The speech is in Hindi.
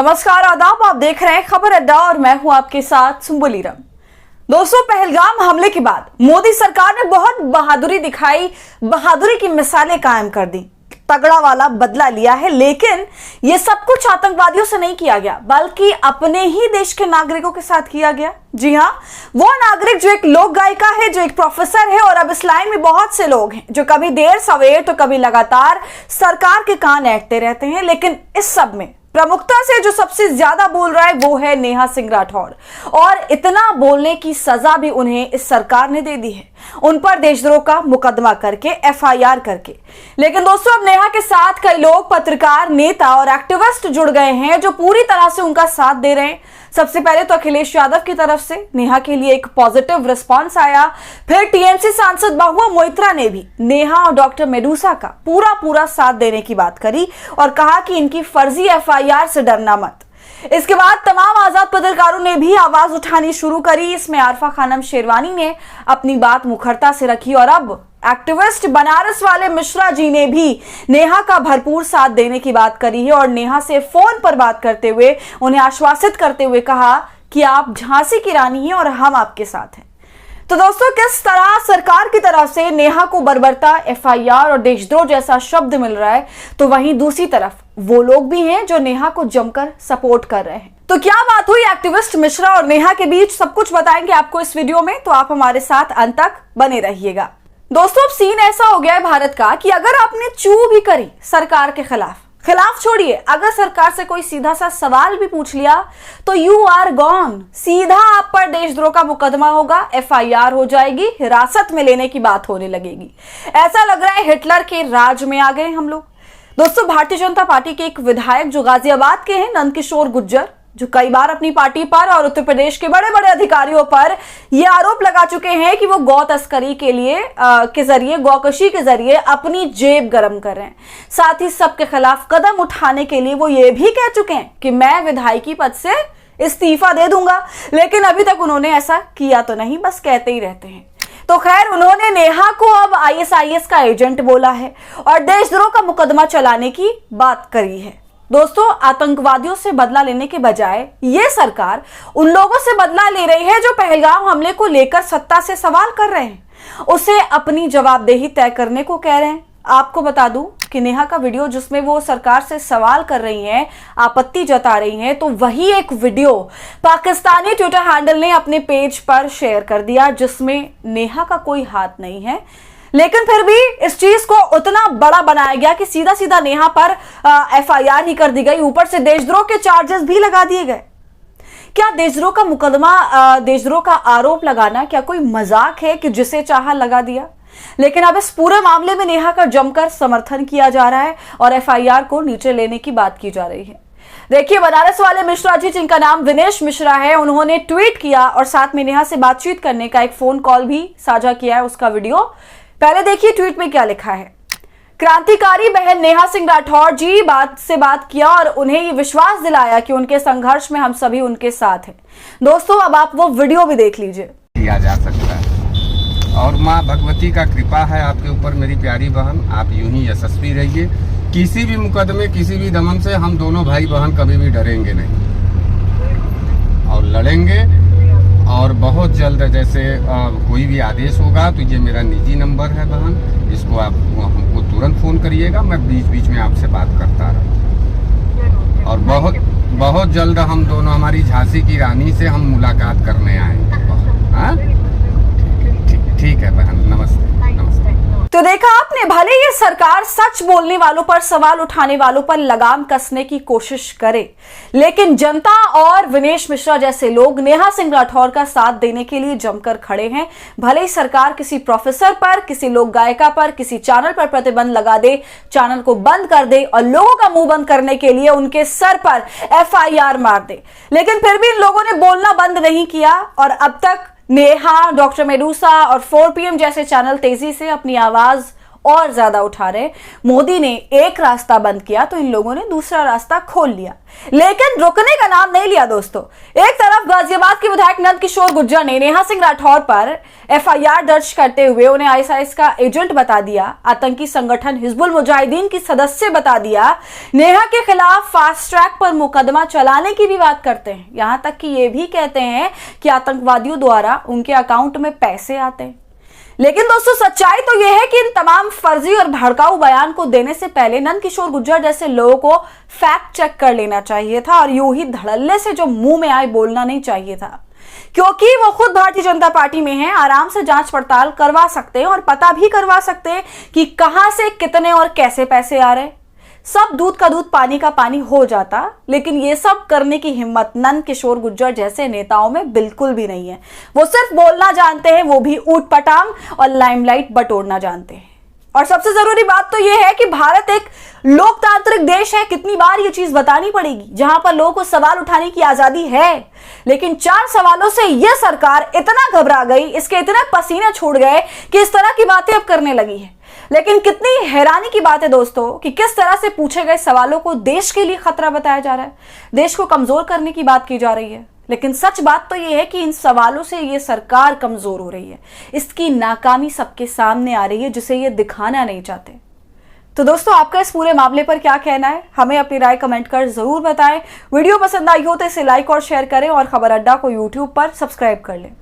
नमस्कार, आदाब। आप देख रहे हैं खबर अड्डा और मैं हूं आपके साथ सुंबुली राम। दोस्तों, पहलगाम हमले के बाद मोदी सरकार ने बहुत बहादुरी दिखाई, बहादुरी की मिसालें कायम कर दी, तगड़ा वाला बदला लिया है। लेकिन ये सब कुछ आतंकवादियों से नहीं किया गया, बल्कि अपने ही देश के नागरिकों के साथ किया गया। जी हाँ, वो नागरिक जो एक लोक गायिका है, जो एक प्रोफेसर है, और अब इस लाइन में बहुत से लोग हैं जो कभी देर सवेर तो कभी लगातार सरकार के कान ऐंठते रहते हैं। लेकिन इस सब में प्रमुखता से जो सबसे ज्यादा बोल रहा है वो है नेहा सिंह राठौर, और इतना बोलने की सजा भी उन्हें इस सरकार ने दे दी है, उन पर देशद्रोह का मुकदमा करके, एफआईआर करके। लेकिन दोस्तों, अब नेहा के साथ कई लोग, पत्रकार, नेता और एक्टिविस्ट जुड़ गए हैं जो पूरी तरह से उनका साथ दे रहे हैं। सबसे पहले तो अखिलेश यादव की तरफ से नेहा के लिए एक पॉजिटिव रिस्पांस आया। फिर टीएमसी सांसद महुआ मोइत्रा ने भी नेहा और डॉक्टर मेडुसा का पूरा साथ देने की बात करी और कहा कि इनकी फर्जी एफआईआर से डरना मत। इसके बाद तमाम आजाद पत्रकारों ने भी आवाज उठानी शुरू करी। इसमें आरफा खानम शेरवानी ने अपनी बात मुखरता से रखी और अब एक्टिविस्ट बनारस वाले मिश्रा जी ने भी नेहा का भरपूर साथ देने की बात करी है और नेहा से फोन पर बात करते हुए उन्हें आश्वासित करते हुए कहा कि आप झांसी की रानी हैं और हम आपके साथ हैं। तो दोस्तों, किस तरह सरकार की तरफ से नेहा को बर्बरता, एफआईआर और देशद्रोह जैसा शब्द मिल रहा है, तो वहीं दूसरी तरफ वो लोग भी हैं जो नेहा को जमकर सपोर्ट कर रहे हैं। तो क्या बात हुई एक्टिविस्ट मिश्रा और नेहा के बीच, सब कुछ बताएंगे आपको इस वीडियो में, तो आप हमारे साथ अंत तक बने रहिएगा। दोस्तों, अब सीन ऐसा हो गया है भारत का कि अगर आपने चू भी करी सरकार के खिलाफ छोड़िए, अगर सरकार से कोई सीधा सा सवाल भी पूछ लिया तो यू आर गॉन, सीधा आप पर देशद्रोह का मुकदमा होगा, एफआईआर हो जाएगी, हिरासत में लेने की बात होने लगेगी। ऐसा लग रहा है हिटलर के राज में आ गए हम लोग। दोस्तों, भारतीय जनता पार्टी के एक विधायक जो गाजियाबाद के हैं, नंदकिशोर गुर्जर, जो कई बार अपनी पार्टी पर और उत्तर प्रदेश के बड़े बड़े अधिकारियों पर यह आरोप लगा चुके हैं कि वो गौ तस्करी के लिए के जरिए, गौकशी के जरिए अपनी जेब गर्म कर रहे हैं। साथ ही सबके खिलाफ कदम उठाने के लिए वो ये भी कह चुके हैं कि मैं विधायकी पद से इस्तीफा दे दूंगा। लेकिन अभी तक उन्होंने ऐसा किया तो नहीं, बस कहते ही रहते हैं। तो खैर, उन्होंने नेहा को अब आईएसआईएस का एजेंट बोला है और देशद्रोह का मुकदमा चलाने की बात करी है। दोस्तों, आतंकवादियों से बदला लेने के बजाय ये सरकार उन लोगों से बदला ले रही है जो पहलगाम हमले को लेकर सत्ता से सवाल कर रहे हैं, उसे अपनी जवाबदेही तय करने को कह रहे हैं। आपको बता दूं कि नेहा का वीडियो जिसमें वो सरकार से सवाल कर रही हैं, आपत्ति जता रही हैं, तो वही एक वीडियो पाकिस्तानी ट्विटर हैंडल ने अपने पेज पर शेयर कर दिया जिसमें नेहा का कोई हाथ नहीं है। लेकिन फिर भी इस चीज को उतना बड़ा बनाया गया कि सीधा सीधा नेहा पर एफआईआर ही कर दी गई, ऊपर से देशद्रोह के चार्जेस भी लगा दिए गए। क्या देशद्रोह का मुकदमा, देशद्रोह का आरोप लगाना क्या कोई मजाक है कि जिसे चाहा लगा दिया? लेकिन अब इस पूरे मामले में नेहा का जमकर समर्थन किया जा रहा है और एफआईआर को नीचे लेने की बात की जा रही है। देखिए, बनारस वाले मिश्रा जी, जिनका नाम विनेश मिश्रा है, उन्होंने ट्वीट किया और साथ में नेहा से बातचीत करने का एक फोन कॉल भी साझा किया है, उसका वीडियो। पहले देखिए ट्वीट में क्या लिखा है। क्रांतिकारी बहन नेहा सिंह राठौर जी बात किया और उन्हें ये विश्वास दिलाया कि उनके संघर्ष में हम सभी उनके साथ हैं। दोस्तों, अब आप वो वीडियो भी देख लीजिए। किया जा सकता है और माँ भगवती का कृपा है आपके ऊपर मेरी प्यारी बहन, आप यूं ही यशस्वी रहिए। किसी भी मुकदमे, किसी भी दमन से हम दोनों भाई बहन कभी भी डरेंगे नहीं और लड़ेंगे। और बहुत जल्द जैसे कोई भी आदेश होगा तो ये मेरा निजी नंबर है बहन, इसको आप हमको तुरंत फ़ोन करिएगा, मैं बीच बीच में आपसे बात करता रहूँ। और बहुत जल्द हम दोनों, हमारी झांसी की रानी से हम मुलाकात करने आएंगे। हाँ, ठीक है बहन, नमस्ते। तो देखा आपने, भले ये सरकार सच बोलने वालों पर, सवाल उठाने वालों पर लगाम कसने की कोशिश करे, लेकिन जनता और विनेश मिश्रा जैसे लोग नेहा सिंह राठौर का साथ देने के लिए जमकर खड़े हैं। भले ही सरकार किसी प्रोफेसर पर, किसी लोक गायिका पर, किसी चैनल पर प्रतिबंध लगा दे, चैनल को बंद कर दे और लोगों का मुंह बंद करने के लिए उनके सर पर एफआईआर मार दे, लेकिन फिर भी इन लोगों ने बोलना बंद नहीं किया और अब तक नेहा, डॉक्टर मेडुसा और 4PM जैसे चैनल तेजी से अपनी आवाज और ज्यादा उठा रहे। मोदी ने एक रास्ता बंद किया तो इन लोगों ने दूसरा रास्ता खोल लिया, लेकिन रुकने का नाम नहीं लिया दोस्तों। एक तरफ गाजियाबाद के विधायक नंद किशोर गुर्जर ने नेहा सिंह राठौर पर एफआईआर दर्ज करते हुए उन्हें आईएसआईएस का एजेंट बता दिया, आतंकी संगठन हिजबुल मुजाहिदीन की सदस्य बता दिया। नेहा के खिलाफ फास्ट ट्रैक पर मुकदमा चलाने की भी बात करते हैं, यहां तक कि ये भी कहते हैं कि आतंकवादियों द्वारा उनके अकाउंट में पैसे आते हैं। लेकिन दोस्तों सच्चाई तो यह है कि इन तमाम फर्जी और भड़काऊ बयान को देने से पहले नंद किशोर गुर्जर जैसे लोगों को फैक्ट चेक कर लेना चाहिए था और यूं ही धड़ल्ले से जो मुंह में आए बोलना नहीं चाहिए था, क्योंकि वो खुद भारतीय जनता पार्टी में हैं, आराम से जांच पड़ताल करवा सकते हैं और पता भी करवा सकते हैं कि कहां से कितने और कैसे पैसे आ रहे। सब दूध का दूध पानी का पानी हो जाता, लेकिन ये सब करने की हिम्मत नंद किशोर गुर्जर जैसे नेताओं में बिल्कुल भी नहीं है। वो सिर्फ बोलना जानते हैं, वो भी ऊट पटांग और लाइमलाइट बटोरना जानते हैं। और सबसे जरूरी बात तो यह है कि भारत एक लोकतांत्रिक देश है, कितनी बार ये चीज बतानी पड़ेगी, जहां पर लोगों को सवाल उठाने की आजादी है। लेकिन 4 सवालों से यह सरकार इतना घबरा गई, इसके इतने पसीने छूट गए कि इस तरह की बातें अब करने लगी है। लेकिन कितनी हैरानी की बात है दोस्तों कि किस तरह से पूछे गए सवालों को देश के लिए खतरा बताया जा रहा है, देश को कमजोर करने की बात की जा रही है। लेकिन सच बात तो यह है कि इन सवालों से ये सरकार कमजोर हो रही है, इसकी नाकामी सबके सामने आ रही है, जिसे ये दिखाना नहीं चाहते। तो दोस्तों आपका इस पूरे मामले पर क्या कहना है, हमें अपनी राय कमेंट कर जरूर बताएं। वीडियो पसंद आई हो तो इसे लाइक और शेयर करें और खबर अड्डा को यूट्यूब पर सब्सक्राइब कर लें।